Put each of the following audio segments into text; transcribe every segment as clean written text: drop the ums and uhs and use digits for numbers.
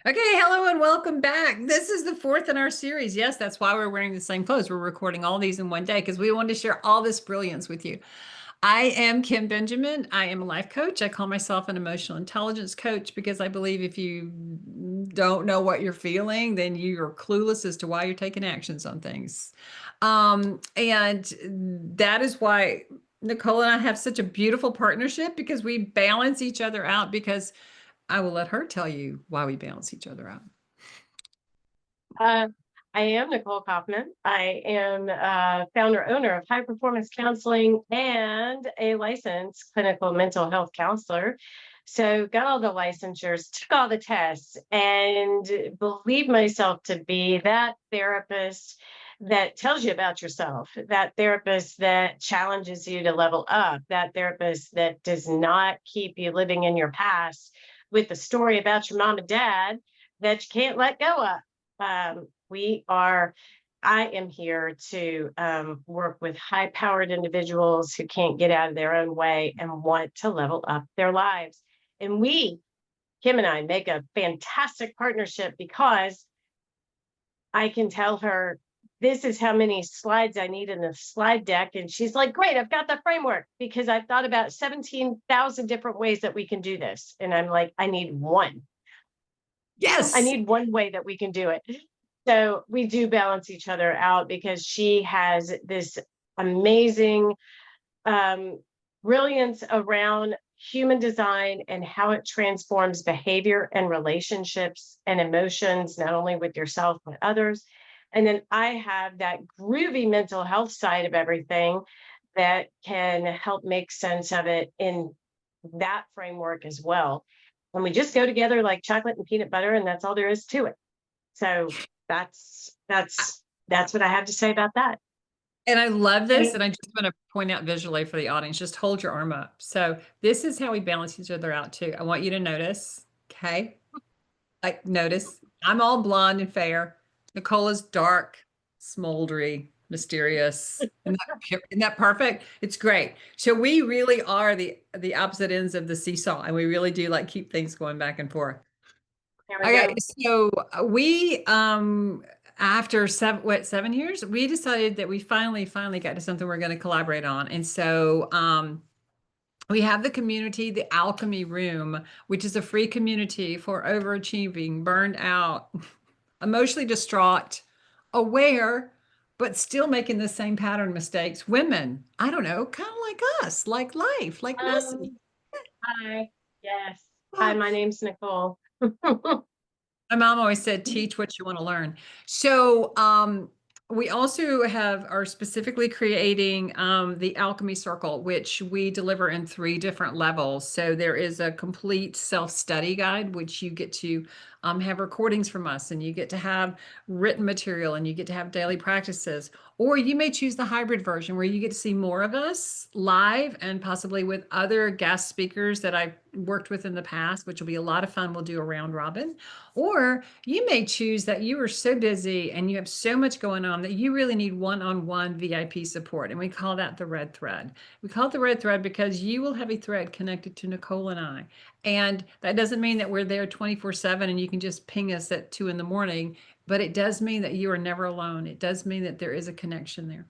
Okay, hello and welcome back. This is the fourth in our series. Yes, that's why we're wearing the same clothes. We're recording all these in one day because we wanted to share all this brilliance with you. I am Kim Benjamin. I am a life coach. I call myself an emotional intelligence coach because I believe if you don't know what you're feeling, then you're clueless as to why you're taking actions on things. And that is why Nicole and I have such a beautiful partnership because we balance each other out because I will let her tell you why we balance each other out. Uh, I am Nicole Kaufman. I am founder owner of High Performance Counseling and a licensed clinical mental health counselor. So, got all the licensures, took all the tests, and believe myself to be that therapist that tells you about yourself, that therapist that challenges you to level up, that therapist that does not keep you living in your past with the story about your mom and dad that you can't let go of. We are, I am here to work with high powered individuals who can't get out of their own way and want to level up their lives. And Kim and I, make a fantastic partnership because I can tell her, this is how many slides I need in the slide deck. And she's like, great, I've got the framework because I've thought about 17,000 different ways that we can do this. And I'm like, I need one. I Yes. need one way that we can do it. So we do balance each other out because she has this amazing um, brilliance around human design and how it transforms behavior and relationships and emotions, not only with yourself, but others. And then I have that groovy mental health side of everything that can help make sense of it in that framework as well. And we just go together like chocolate and peanut butter, and that's all there is to it. So that's what I have to say about that. And I love this. And And I just want to point out visually for the audience, just hold your arm up. So this is how we balance each other out too. I want you to notice, okay? Like notice I'm all blonde and fair. Nicole is dark, smoldery, mysterious. Isn't that perfect? It's great. So we really are the opposite ends of the seesaw, and we really do like keep things going back and forth. there we Okay, go. so we after 7 years, we decided that we finally got to something we're going to collaborate on. And so we have the community, the Alchemy Room, which is a free community for overachieving, burned out, emotionally distraught, aware, but still making the same pattern mistakes. Women, I don't know, kind of like us, like life, like messy. Um, Hi. Yes. Hi, my name's Nicole. My mom always said, teach what you want to learn. So, we also are specifically creating the Alchemy Circle, which we deliver in three different levels. So there is a complete self-study guide, which you get to have recordings from us, and you get to have written material, and you get to have daily practices. Or you may choose the hybrid version where you get to see more of us live and possibly with other guest speakers that I've worked with in the past, which will be a lot of fun. We'll do a round robin. Or you may choose that you are so busy and you have so much going on that you really need one-on-one VIP support. And we call that the red thread. We call it the red thread because you will have a thread connected to Nicole and I. And that doesn't mean that we're there 24/7 and you can just ping us at 2 in the morning, but it does mean that you are never alone. It does mean that there is a connection there.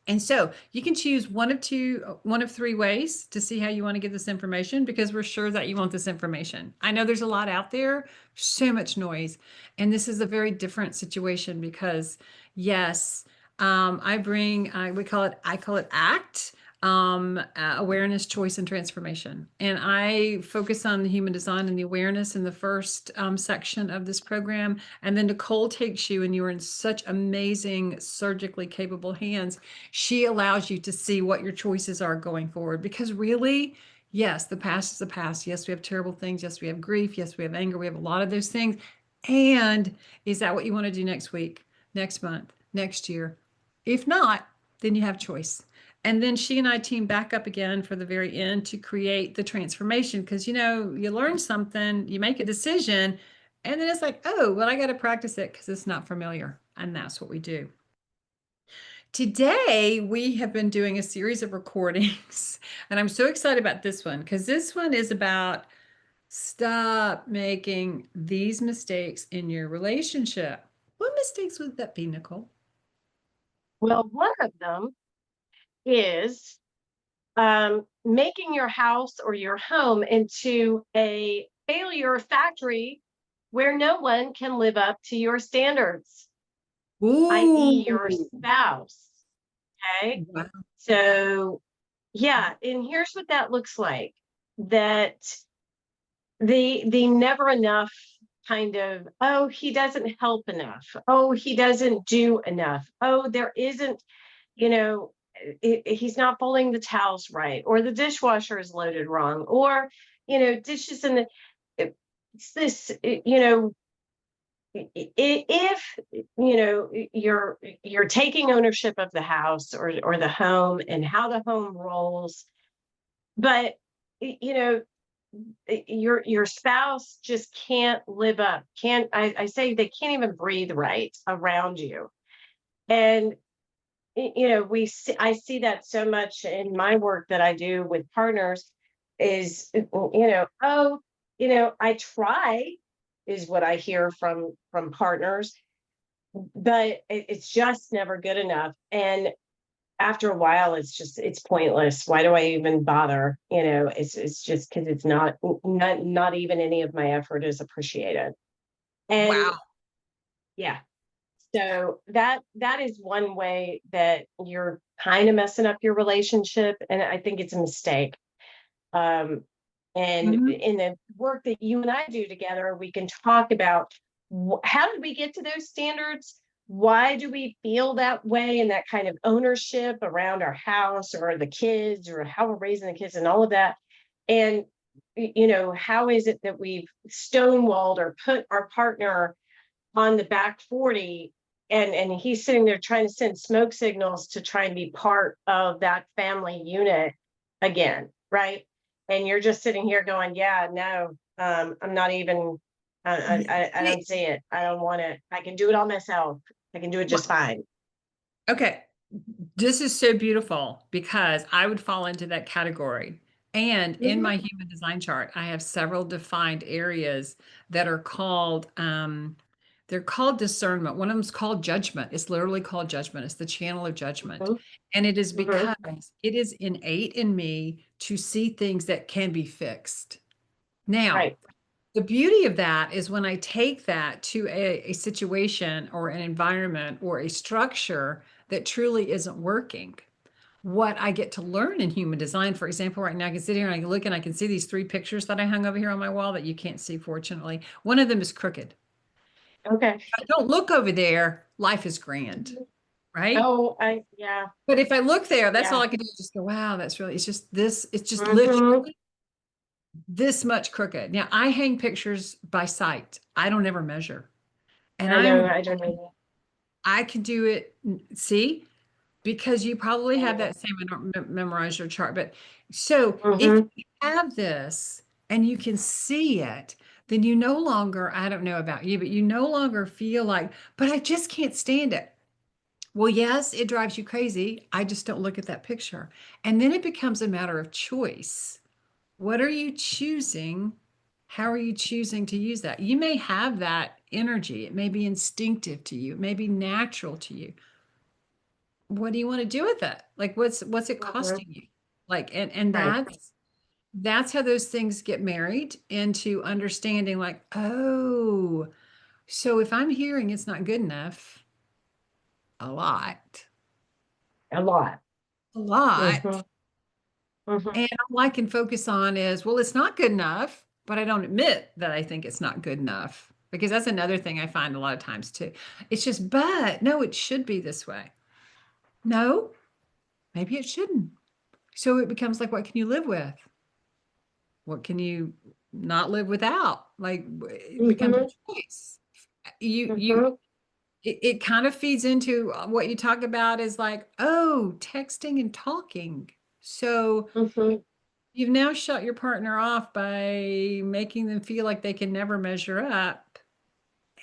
And so you can choose one of three ways to see how you want to get this information because we're sure that you want this information. I know there's a lot out there, so much noise. And this is a very different situation because, yes, I call it ACT, awareness, choice, and transformation. And I focus on the human design and the awareness in the first section of this program. And then Nicole takes you, and you are in such amazing, surgically capable hands. She allows you to see what your choices are going forward because really, yes, the past is the past. Yes, we have terrible things. Yes, we have grief. Yes, we have anger. We have a lot of those things. And is that what you want to do next week, next month, next year? If not, then you have choice. And then she and I team back up again for the very end to create the transformation because you learn something, you make a decision, and then it's like, oh, well, I got to practice it because it's not familiar. And that's what we do. Today, we have been doing a series of recordings, and I'm so excited about this one because this one is about Stop making these mistakes in your relationship. What mistakes would that be, Nicole? Well, one of them is making your house or your home into a failure factory where no one can live up to your standards, i.e., your Ooh. spouse. Okay. Wow. So, yeah. And here's what that looks like, that the never enough kind of, oh, he doesn't help enough. Oh, he doesn't do enough. Oh, there isn't, you know, he's not folding the towels right, or the dishwasher is loaded wrong, or, dishes in the, it's this, if you're taking ownership of the house or the home and how the home rolls, but your spouse just can't live up, can't, I say they can't even breathe right around you. And I see that so much in my work that I do with partners, is, oh, I try, is what I hear from partners, but it's just never good enough. And after a while, it's pointless. Why do I even bother? It's just because it's not even any of my effort is appreciated. And Wow. yeah, so that is one way that you're kind of messing up your relationship, and I think it's a mistake. Um, and Mhm. in the work that you and I do together, we can talk about how did we get to those standards? Why do we feel that way, and that kind of ownership around our house or the kids or how we're raising the kids and all of that? And how is it that we've stonewalled or put our partner on the back 40, and he's sitting there trying to send smoke signals to try and be part of that family unit again, right? And you're just sitting here going, yeah, no, I'm not even, I See, don't see it, I don't want it, I can do it all myself, I can do it just well, fine. okay. This is so beautiful because I would fall into that category. And in Mhm. my human design chart, I have several defined areas that are called they're called discernment. One of them is called judgment. It's literally called judgment. It's the channel of judgment. Mhm. And it is Mhm. because it is innate in me to see things that can be fixed. Now, Right. the beauty of that is when I take that to a situation or an environment or a structure that truly isn't working, what I get to learn in human design, for example, right now I can sit here and I can look and I can see these three pictures that I hung over here on my wall that you can't see, fortunately. One of them is crooked. Okay. If I don't look over there, life is grand, Mhm. right? Oh, yeah. But if I look there, that's all Yeah. I can do is just go, wow, that's really, it's just this, it's just Hmm. literally this much crooked. Now I hang pictures by sight. I don't ever measure. And I know, I don't know. I can do it. See, because you probably have Yeah. that same, I don't memorize your chart, but so if Hmm. you have this and you can see it, then you no longer, I don't know about you, but you no longer feel like, but I just can't stand it. Well, yes, it drives you crazy. I just don't look at that picture. And then it becomes a matter of choice. What are you choosing? How are you choosing to use that? You may have that energy. It may be instinctive to you. It may be natural to you. What do you want to do with it? Like what's it Hmm. costing you? Like and Right. that's how those things get married into understanding like, oh, so if I'm hearing it's not good enough a lot, A lot. a lot, Hmm. Hmm. and all I can focus on is, well, it's not good enough, but I don't admit that I think it's not good enough because that's another thing I find a lot of times too. It's just, but no, it should be this way. No, maybe it shouldn't. So it becomes like, what can you live with? What can you not live without? Like it becomes a Hmm. choice. You Hmm. it kind of feeds into what you talk about is like, oh, texting and talking. So Hmm. you've now shut your partner off by making them feel like they can never measure up.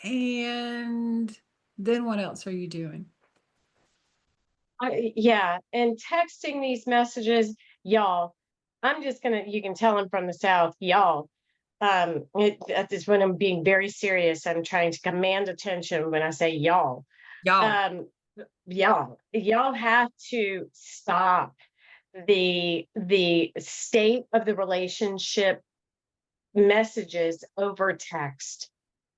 And then what else are you doing? Yeah, and texting these messages, y'all. I'm just gonna. You can tell I'm from the South, y'all. That is when I'm being very serious. I'm trying to command attention when I say y'all. Y'all. Um, y'all have to stop the state of the relationship messages over text.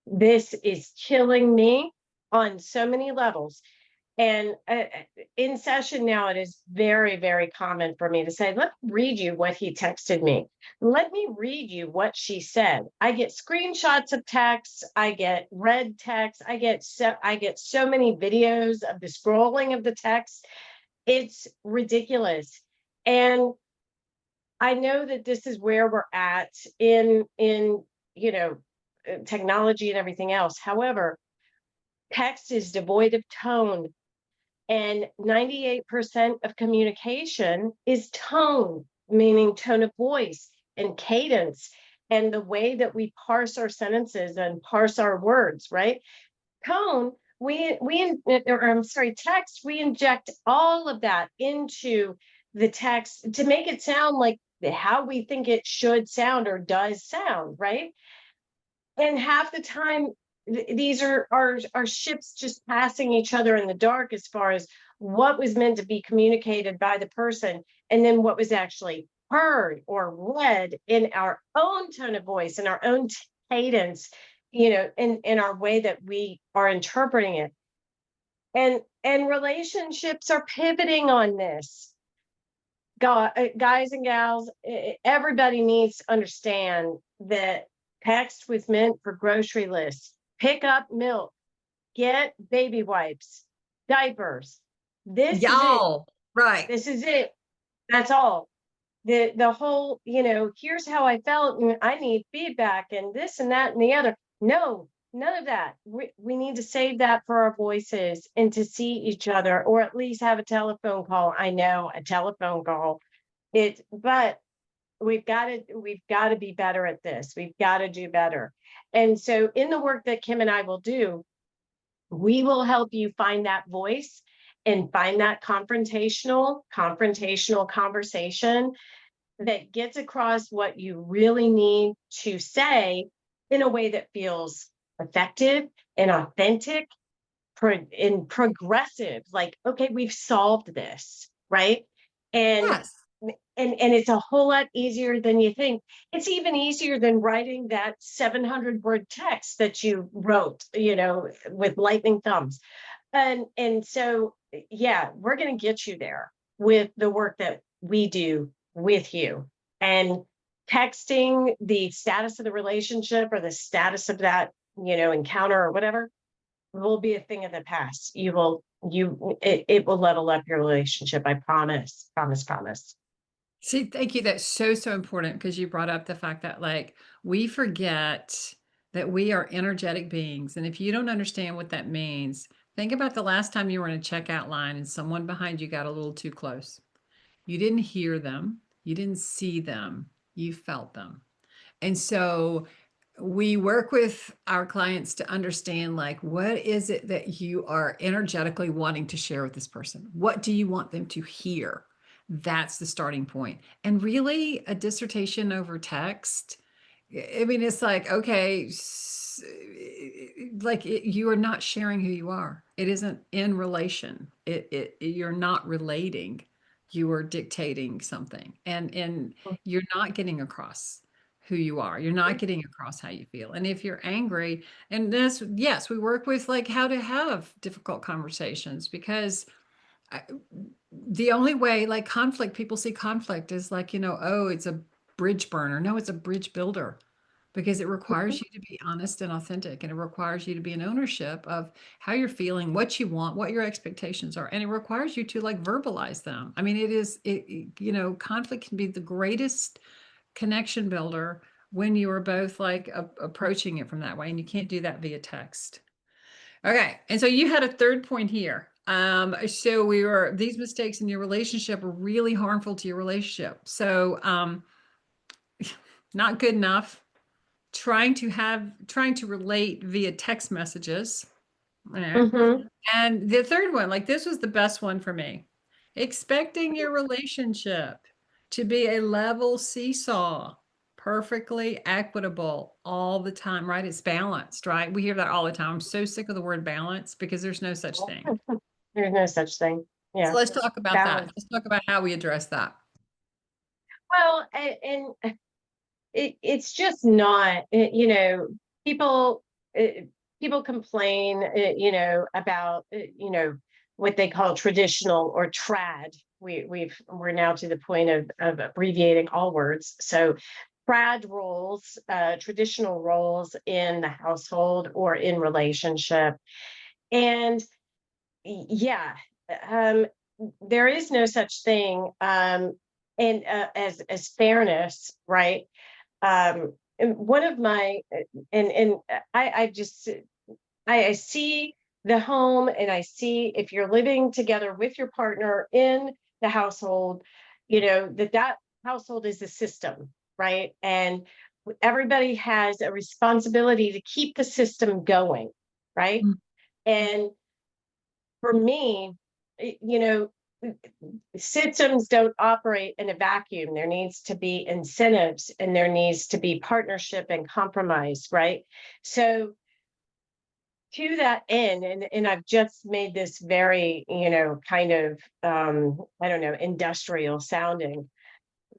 This is killing me on so many levels. And in session now, it is very, very common for me to say, let me read you what he texted me. Let me read you what she said. I get screenshots of texts. I get read text. I get so many videos of the scrolling of the text. It's ridiculous. And I know that this is where we're at in you know technology and everything else. However, text is devoid of tone, and 98% of communication is tone, meaning tone of voice and cadence and the way that we parse our sentences and parse our words, right? Tone, or I'm sorry, text, we inject all of that into the text to make it sound like how we think it should sound or does sound, right? And half the time, these are ships just passing each other in the dark as far as what was meant to be communicated by the person and then what was actually heard or read in our own tone of voice and our own cadence, in our way that we are interpreting it. And relationships are pivoting on this. Guys and gals, everybody needs to understand that text was meant for grocery lists. Pick up milk, get baby wipes, diapers. This is it. Y'all. Right. This is it. That's all. The whole, here's how I felt and I need feedback and this and that and the other. No, none of that. We need to save that for our voices and to see each other, or at least have a telephone call. I know, a telephone call. But we've got to be better at this. We've got to do better. And so in the work that Kim and I will do, we will help you find that voice and find that confrontational conversation that gets across what you really need to say in a way that feels effective and authentic and progressive. Like, okay, we've solved this, right? And Yes. and it's a whole lot easier than you think. It's even easier than writing that 700-word text that you wrote, with lightning thumbs. And so, yeah, we're going to get you there with the work that we do with you. And texting the status of the relationship or the status of that, encounter or whatever will be a thing of the past. It will level up your relationship. I promise, promise, promise. See, thank you. That's so, so important because you brought up the fact that we forget that we are energetic beings. And if you don't understand what that means, think about the last time you were in a checkout line and someone behind you got a little too close. You didn't hear them, you didn't see them, you felt them. And so we work with our clients to understand what is it that you are energetically wanting to share with this person? What do you want them to hear? That's the starting point. And really, a dissertation over text, I mean, it's okay, you are not sharing who you are. It isn't in relation. You're not relating. You are dictating something, and you're not getting across who you are. You're not getting across how you feel. And if you're angry, and yes, we work with how to have difficult conversations because the only way, conflict, people see conflict as oh, it's a bridge burner. No, it's a bridge builder because it requires you to be honest and authentic, and it requires you to be in ownership of how you're feeling, what you want, what your expectations are, and it requires you to verbalize them. I mean, conflict can be the greatest connection builder when you are both approaching it from that way, and you can't do that via text. Okay, and so you had a third point here. So these mistakes in your relationship are really harmful to your relationship. So not good enough. Trying to relate via text messages. Mm-hmm. And the third one, this was the best one for me. Expecting your relationship to be a level seesaw perfectly equitable all the time, right? It's balanced, right? We hear that all the time. I'm so sick of the word balance because there's no such thing. There's no such thing. So Yeah. let's talk about that. Balance. Let's talk about how we address that. Well, and it's just not, people, people complain, about, what they call traditional or trad. We're now to the point of abbreviating all words. So trad roles, traditional roles in the household or in relationship. And yeah, um, there is no such thing, and as fairness, right? And one of my and I just I see the home, and I see if you're living together with your partner in the household, that household is a system, right? And everybody has a responsibility to keep the system going, right? Mm. And for me, systems don't operate in a vacuum. There needs to be incentives, and there needs to be partnership and compromise, right? So to that end, and I've just made this very, kind of, I don't know, industrial sounding,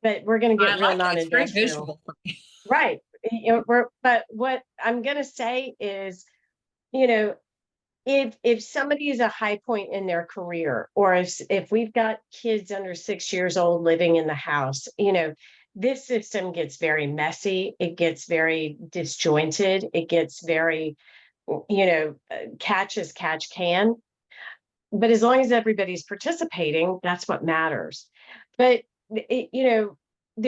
but we're going to I get real like it. It's very non-industrial. visual for me. Right. But what I'm going to say is, you know, if somebody is a high point in their career, or if we've got kids under 6 years old living in the house, this system gets very messy. It gets very disjointed. It gets very, catch as catch can. But as long as everybody's participating, that's what matters. But there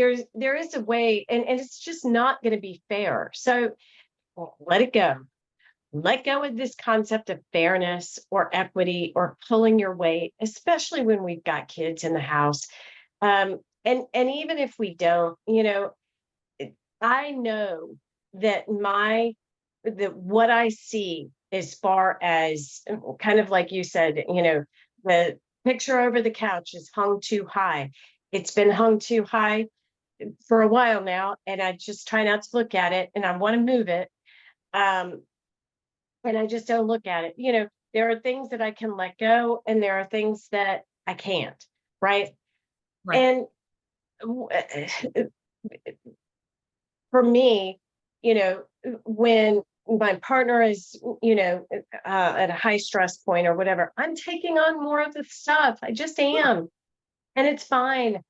is a way, and it's just not going to be fair. So let it go. Let go of this concept of fairness or equity or pulling your weight, especially when we've got kids in the house. And even if we don't, I know that what I see as far as, kind of like you said, the picture over the couch is hung too high. It's been hung too high for a while now, and I just try not to look at it, and I want to move it. Um, and I just don't look at it. There are things that I can let go, and there are things that I can't, right? Right. And for me, when my partner is, at a high stress point or whatever, I'm taking on more of the stuff. I just Sure. am, and it's fine.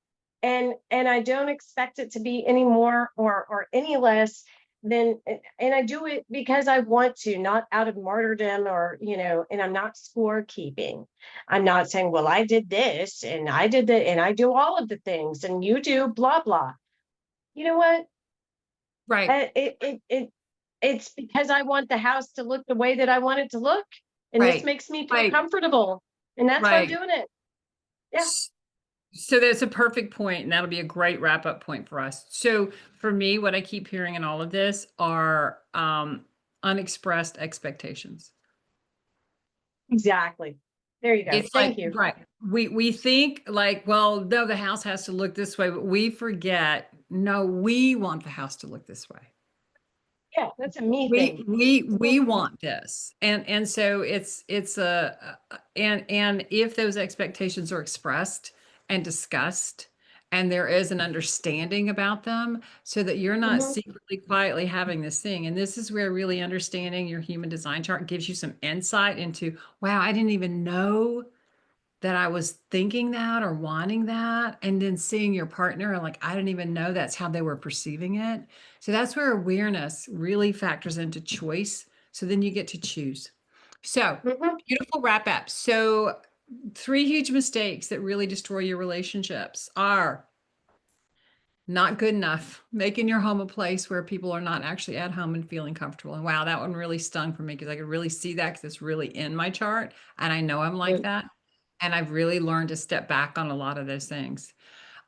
And I don't expect it to be any more or any less than, and I do it because I want to, not out of martyrdom, or, and I'm not scorekeeping. I'm not saying, well, I did this and I did that and I do all of the things and you do blah blah. You know what? Right. It's because I want the house to look the way that I want it to look, and this Right. makes me feel Right. comfortable, and that's why I'm Right. doing it. Yeah. So that's a perfect point, and that'll be a great wrap up point for us. So for me, what I keep hearing in all of this are unexpressed expectations. Exactly. There you go. It's like, Thank you. right. We think like, well, no, the house has to look this way, but we forget, no, we want the house to look this way. Yeah, that's a me We thing. we we want this. And so it's and if those expectations are expressed and discussed, and there is an understanding about them, so that you're not Mhm. secretly quietly having this thing. And this is where really understanding your human design chart gives you some insight into, wow, I didn't even know that I was thinking that or wanting that, and then seeing your partner and like, I didn't even know that's how they were perceiving it. So that's where awareness really factors into choice. So then you get to choose. So Mhm. beautiful wrap up. So three huge mistakes that really destroy your relationships are not good enough, making your home a place where people are not actually at home and feeling comfortable. And wow, that one really stung for me because I could really see that because it's really in my chart. And I know I'm like Mm. that. And I've really learned to step back on a lot of those things.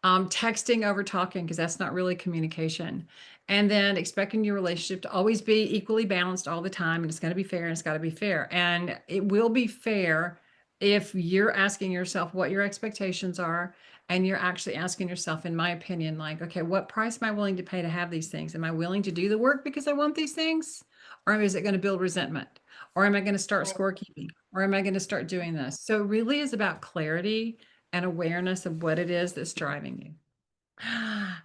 Texting over talking, because that's not really communication. And then expecting your relationship to always be equally balanced all the time. And it's going to be fair and it's got to be fair. And it will be fair if you're asking yourself what your expectations are And you're actually asking yourself, in my opinion, like, okay, what price am I willing to pay to have these things? Am I willing to do the work because I want these things? Or is it going to build resentment? Or am I going to start Right. scorekeeping? Or am I going to start doing this? So it really is about clarity and awareness of what it is that's driving you.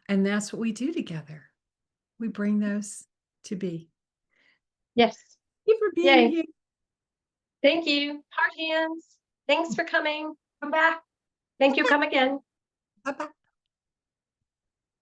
And that's what we do together. We bring those to be. Yes. Thank you for being Yay. here. Thank you. Heart hands. Thanks for coming. Come back. Thank you. Come again. Bye-bye.